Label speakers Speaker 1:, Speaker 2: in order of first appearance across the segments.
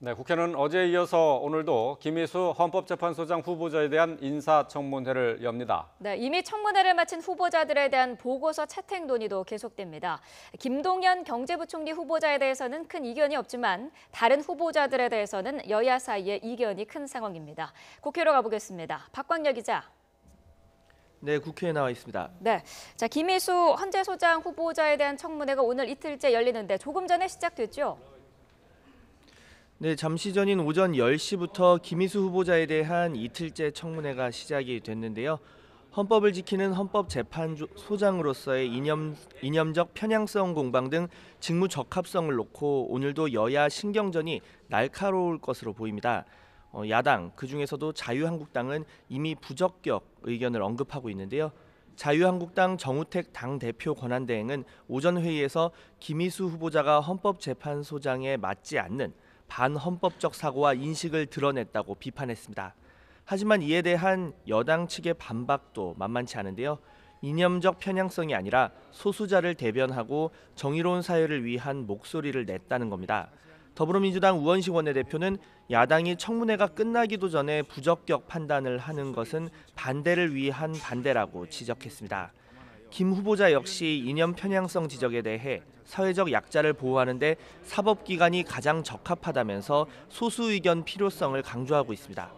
Speaker 1: 네, 국회는 어제에 이어서 오늘도 김희수 헌법재판소장 후보자에 대한 인사청문회를 엽니다.
Speaker 2: 네, 이미 청문회를 마친 후보자들에 대한 보고서 채택 논의도 계속됩니다. 김동연 경제부총리 후보자에 대해서는 큰 이견이 없지만 다른 후보자들에 대해서는 여야 사이에 이견이 큰 상황입니다. 국회로 가보겠습니다. 박광열 기자.
Speaker 3: 네, 국회에 나와 있습니다.
Speaker 2: 네, 김희수 헌재소장 후보자에 대한 청문회가 오늘 이틀째 열리는데 조금 전에 시작됐죠?
Speaker 3: 네, 잠시 전인 오전 10시부터 김희수 후보자에 대한 이틀째 청문회가 시작이 됐는데요. 헌법을 지키는 헌법재판소장으로서의 이념적 편향성 공방 등 직무 적합성을 놓고 오늘도 여야 신경전이 날카로울 것으로 보입니다. 야당, 그중에서도 자유한국당은 이미 부적격 의견을 언급하고 있는데요. 자유한국당 정우택 당대표 권한대행은 오전 회의에서 김희수 후보자가 헌법재판소장에 맞지 않는 반헌법적 사고와 인식을 드러냈다고 비판했습니다. 하지만 이에 대한 여당 측의 반박도 만만치 않은데요. 이념적 편향성이 아니라 소수자를 대변하고 정의로운 사회를 위한 목소리를 냈다는 겁니다. 더불어민주당 우원식 원내대표는 야당이 청문회가 끝나기도 전에 부적격 판단을 하는 것은 반대를 위한 반대라고 지적했습니다. 김 후보자 역시 이념 편향성 지적에 대해 사회적 약자를 보호하는 데 사법기관이 가장 적합하다면서 소수 의견 필요성을 강조하고 있습니다.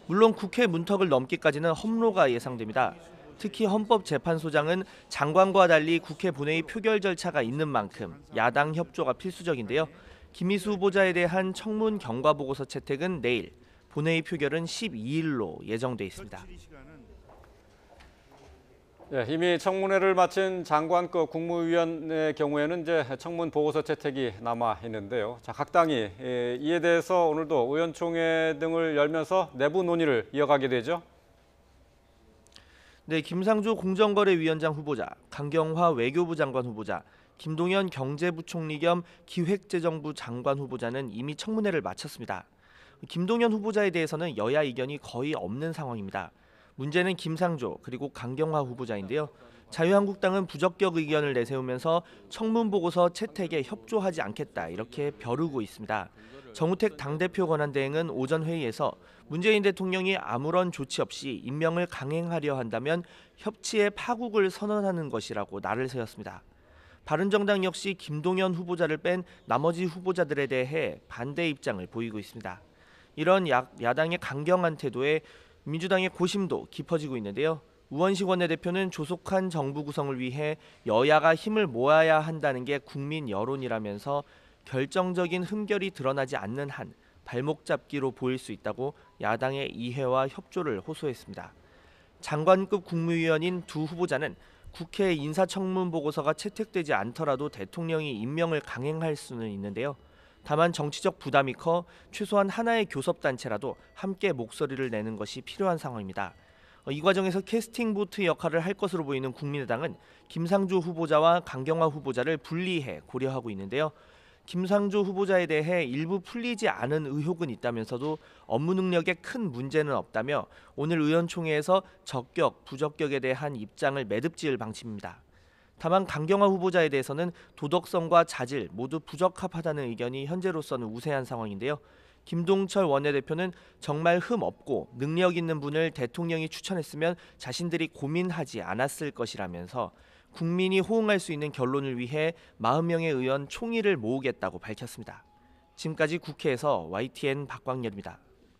Speaker 3: 물론 국회 문턱을 넘기까지는 험로가 예상됩니다. 특히 헌법재판소장은 장관과 달리 국회 본회의 표결 절차가 있는 만큼 야당 협조가 필수적인데요. 김희수 후보자에 대한 청문 경과보고서 채택은 내일, 본회의 표결은 12일로 예정돼 있습니다.
Speaker 1: 네, 이미 청문회를 마친 장관급 국무위원의 경우에는 이제 청문 보고서 채택이 남아 있는데요. 각 당이 이에 대해서 오늘도 의원총회 등을 열면서 내부 논의를 이어가게 되죠.
Speaker 3: 네, 김상조 공정거래위원장 후보자, 강경화 외교부 장관 후보자, 김동연 경제부총리 겸 기획재정부 장관 후보자는 이미 청문회를 마쳤습니다. 김동연 후보자에 대해서는 여야 이견이 거의 없는 상황입니다. 문제는 김상조 그리고 강경화 후보자인데요. 자유한국당은 부적격 의견을 내세우면서 청문보고서 채택에 협조하지 않겠다 이렇게 벼르고 있습니다. 정우택 당대표 권한대행은 오전 회의에서 문재인 대통령이 아무런 조치 없이 임명을 강행하려 한다면 협치의 파국을 선언하는 것이라고 날을 세웠습니다. 바른정당 역시 김동연 후보자를 뺀 나머지 후보자들에 대해 반대 입장을 보이고 있습니다. 이런 야당의 강경한 태도에 민주당의 고심도 깊어지고 있는데요. 우원식 원내대표는 조속한 정부 구성을 위해 여야가 힘을 모아야 한다는 게 국민 여론이라면서 결정적인 흠결이 드러나지 않는 한 발목 잡기로 보일 수 있다고 야당의 이해와 협조를 호소했습니다. 장관급 국무위원인 두 후보자는 국회 인사청문 보고서가 채택되지 않더라도 대통령이 임명을 강행할 수는 있는데요. 다만 정치적 부담이 커 최소한 하나의 교섭단체라도 함께 목소리를 내는 것이 필요한 상황입니다. 이 과정에서 캐스팅 보트 역할을 할 것으로 보이는 국민의당은 김상조 후보자와 강경화 후보자를 분리해 고려하고 있는데요. 김상조 후보자에 대해 일부 풀리지 않은 의혹은 있다면서도 업무 능력에 큰 문제는 없다며 오늘 의원총회에서 적격, 부적격에 대한 입장을 매듭지을 방침입니다. 다만 강경화 후보자에 대해서는 도덕성과 자질 모두 부적합하다는 의견이 현재로서는 우세한 상황인데요. 김동철 원내대표는 정말 흠 없고 능력 있는 분을 대통령이 추천했으면 자신들이 고민하지 않았을 것이라면서 국민이 호응할 수 있는 결론을 위해 40명의 의원 총의를 모으겠다고 밝혔습니다. 지금까지 국회에서 YTN 박광열입니다.